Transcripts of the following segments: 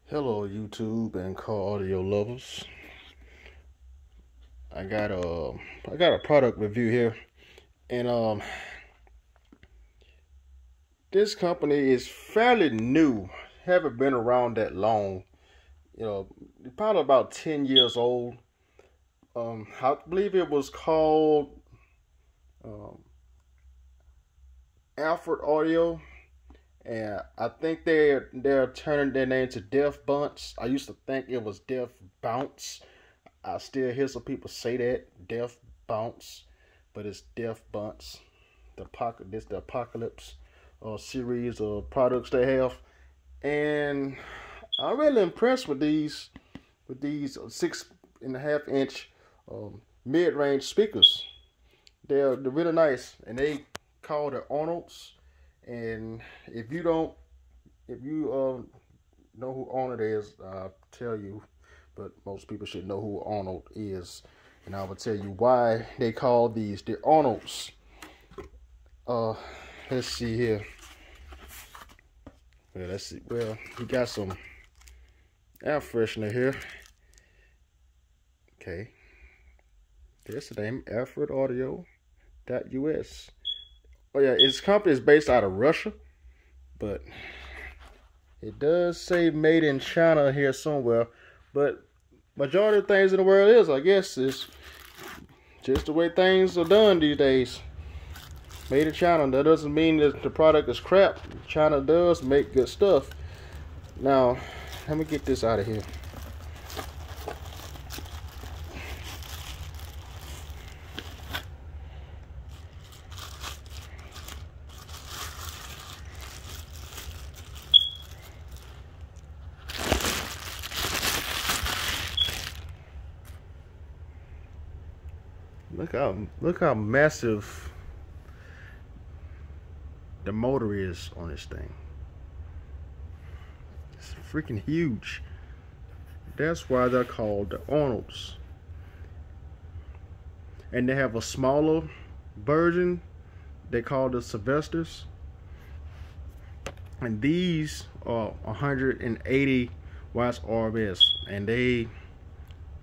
Hello YouTube and car audio lovers. I got a product review here, and this company is fairly new. Haven't been around that long. Probably about 10 years old. I believe it was called um, Alfred Audio, and I think they're turning their name to Def Bonce. I used to think it was Def Bounce. I still hear some people say that Def Bounce, but it's Def Bonce. The Apocalypse series of products they have, and I'm really impressed with these 6.5 inch mid-range speakers. They're really nice, and they call the Arnolds. And if you know who Arnold is, I'll tell you, but most people should know who Arnold is, and I will tell you why they call these the Arnolds. Let's see here. Well, let's see. Well, we got some air freshener here. Okay, there's the name, alfredaudio.us. Oh yeah, its company is based out of Russia, but it does say made in China here somewhere. But majority of things in the world is, I guess, is just the way things are done these days. Made in China. That doesn't mean that the product is crap. China does make good stuff. Now, let me get this out of here. Look how massive the motor is on this thing. It's freaking huge. That's why they're called the Arnolds. And they have a smaller version they call the Sylvesters. And these are 180 watts RMS, and they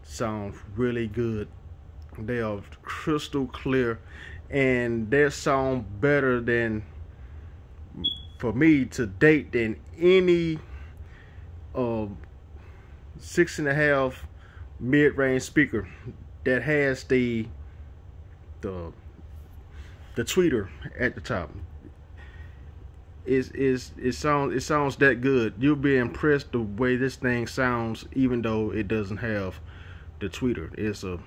sound really good. They are crystal clear, and they sound better than, for me to date, than any 6.5 mid-range speaker that has the tweeter at the top. It sounds that good. You'll be impressed the way this thing sounds, even though it doesn't have the tweeter. It's a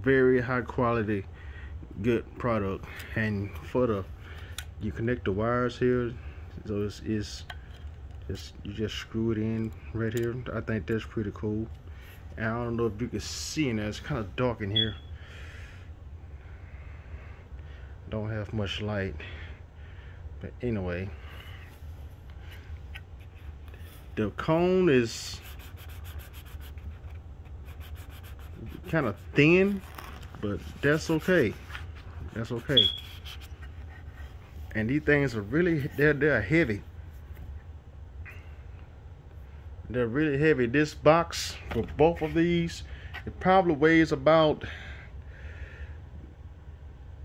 very high quality, good product. And you connect the wires here, so it's just, you just screw it in right here. I think that's pretty cool. And I don't know if you can see in there, it's kind of dark in here. Don't have much light, but anyway, the cone is kind of thin, but that's okay. That's okay. And these things are really, they're heavy. They're really heavy. This box for both of these, it probably weighs about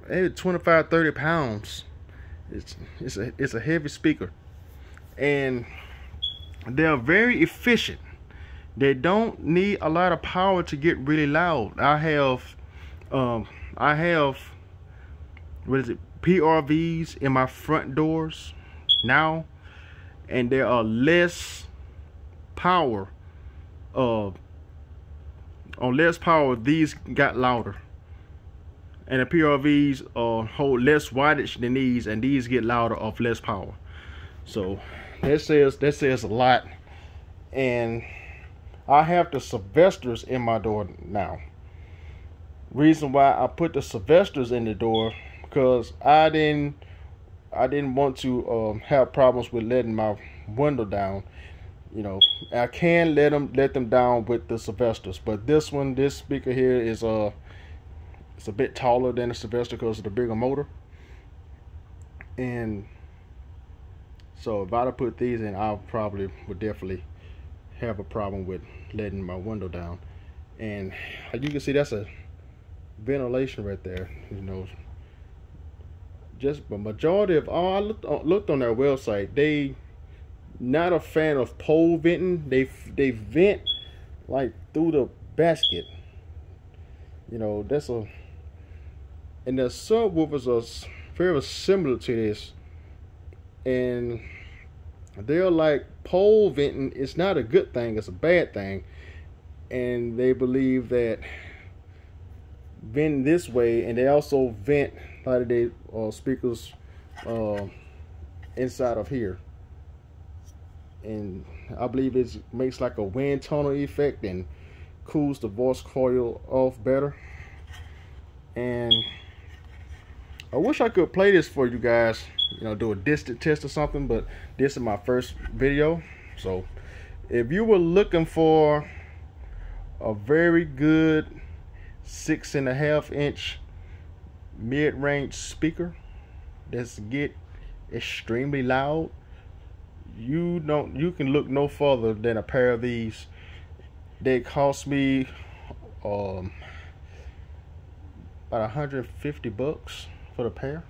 maybe 25-30 pounds. It's a heavy speaker, and they're very efficient. They don't need a lot of power to get really loud. I have what is it, PRVs in my front doors now, and there are less power. On less power, these got louder. And the PRVs hold less wattage than these, and these get louder off less power. So that says a lot. And I have the Sylvesters in my door now. Reason why I put the Sylvesters in the door, because I didn't want to have problems with letting my window down. You know, I can let them down with the Sylvesters, but this speaker here is it's a bit taller than the Sylvester because of the bigger motor. And so if I'd have put these in, I probably would definitely have a problem with letting my window down. And as you can see, that's a ventilation right there. You know, just the majority of all, I looked on their website, they not a fan of pole venting. They vent like through the basket. You know, that's a, and the subwoofers are very similar to this, and they're like pole venting. It's not a good thing, it's a bad thing. And they believe that vent this way, and they also vent like they speakers inside of here, and I believe it makes like a wind tunnel effect and cools the voice coil off better. And I wish I could play this for you guys, you know, do a distance test or something, but this is my first video. So if you were looking for a very good 6.5 inch mid-range speaker that's get extremely loud, you can look no further than a pair of these. They cost me about $150 for the pair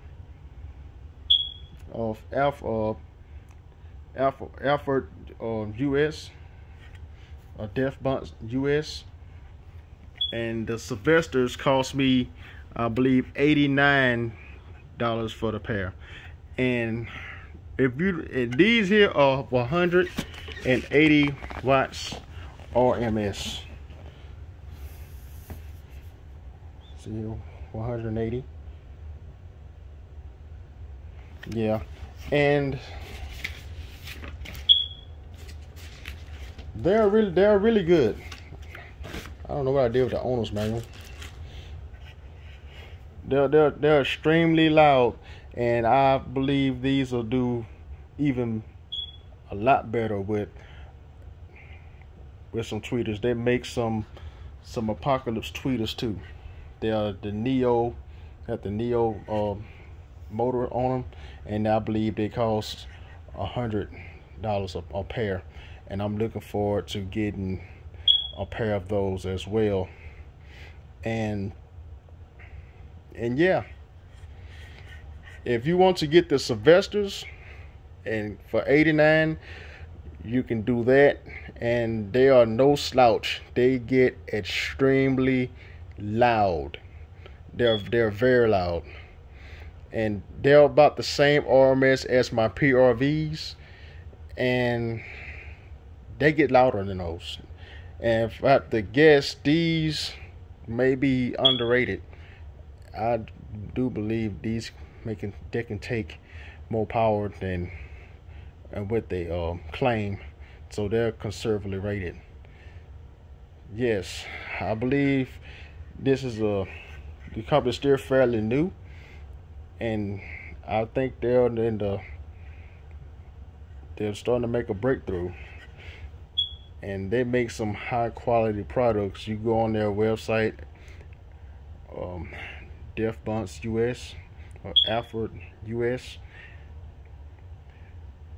of Alpha US or Bonce US, and the Sylvesters cost me, I believe, $89 for the pair. And these here are 180 watts RMS. See, 180. Yeah, and they're really good. I don't know what I did with the owner's manual. They're extremely loud, and I believe these will do even a lot better with some tweeters. They make some apocalypse tweeters too. They are the Neo, got the Neo motor on them, and I believe they cost $100 a pair, and I'm looking forward to getting a pair of those as well. And yeah, if you want to get the Sylvesters, and for $89, you can do that, and they are no slouch. They get extremely loud. They're very loud, and they're about the same RMS as my PRVs, and they get louder than those. And if I have to guess, these may be underrated. I do believe these they can take more power than what they claim, so they're conservatively rated. Yes, I believe this is the company's still fairly new, and I think they're starting to make a breakthrough, and they make some high quality products. You go on their website, Bonce US or Alpha US,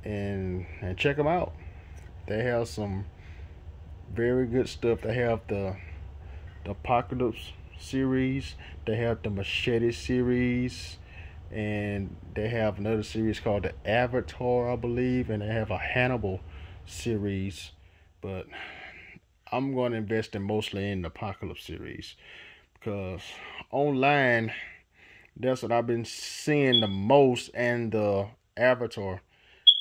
and check them out. They have some very good stuff. They have the Apocalypse series, they have the Machete series, and they have another series called the Avatar, I believe, and they have a Hannibal series. But I'm going to invest mostly in the Apocalypse series, because online, that's what I've been seeing the most, and the Avatar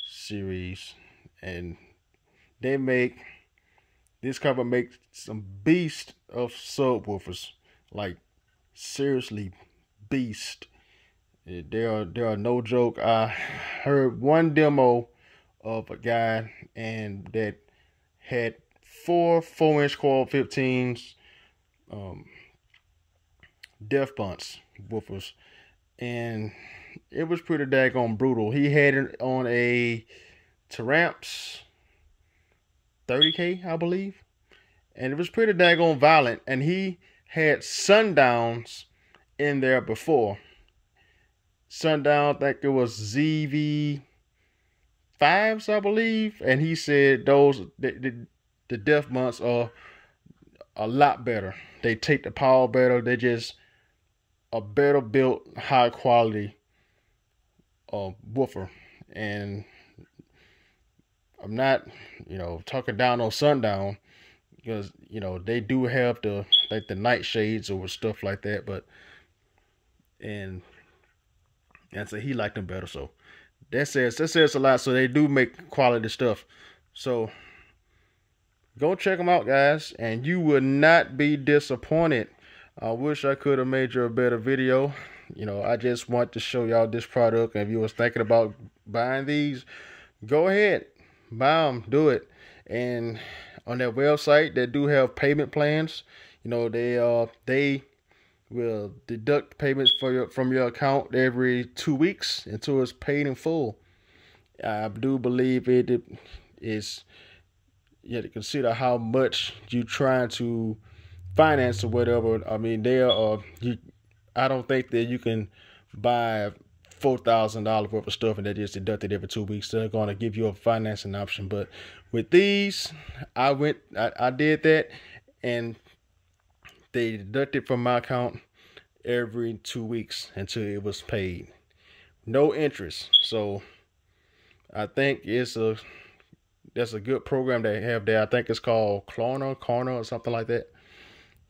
series. And this company makes some beast of subwoofers, like seriously beast. They are no joke. I heard one demo of a guy and that had 4 4-inch coil 15s Bonce woofers, and it was pretty daggone brutal. He had it on a Taramps 30K, I believe, and it was pretty daggone violent. And he had Sundowns in there before. Sundown, I think it was ZV5s, I believe, and he said those the Def Bonce are a lot better. They take the power better. They're just a better built, high quality woofer. And I'm not, talking down on Sundown, because they do have the nightshades or stuff like that, but and so he liked them better. So that says a lot. So they do make quality stuff. So go check them out, guys, and you will not be disappointed. I wish I could have made you a better video. I just want to show y'all this product. And if you was thinking about buying these, go ahead, buy them, do it. And on their website, they do have payment plans. They will deduct payments from your account every 2 weeks until it's paid in full. I do believe it is. You have to consider how much you trying to finance or whatever. I mean, I don't think that you can buy $4,000 worth of stuff and that is deducted every 2 weeks. They're going to give you a financing option. But with these, I did that, and they deducted from my account every 2 weeks until it was paid. No interest. So I think that's a good program they have there. I think it's called Corner or something like that.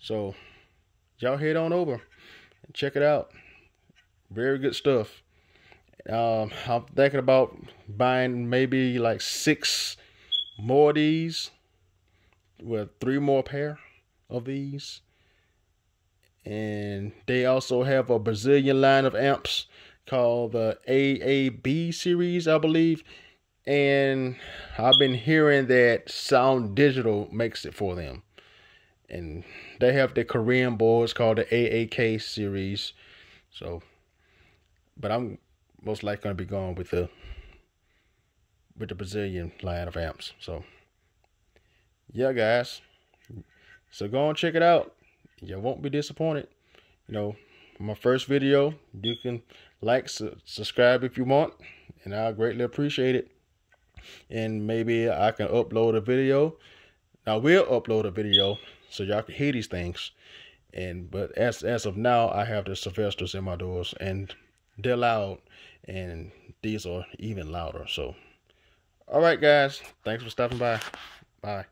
So y'all head on over and check it out. Very good stuff. I'm thinking about buying maybe like 6 more of these, with 3 more pair of these. And they also have a Brazilian line of amps called the AAB series, I believe. And I've been hearing that Sound Digital makes it for them. And they have the Korean boards called the AAK series. So, but I'm most likely going to be going with the Brazilian line of amps. So, yeah, guys. So go and check it out. You won't be disappointed. My first video. You can like, subscribe if you want, and I'll greatly appreciate it. And maybe I can upload a video. I will upload a video so y'all can hear these things. But as of now, I have the Sylvesters in my doors, and they're loud, and these are even louder. So, all right, guys, thanks for stopping by. Bye.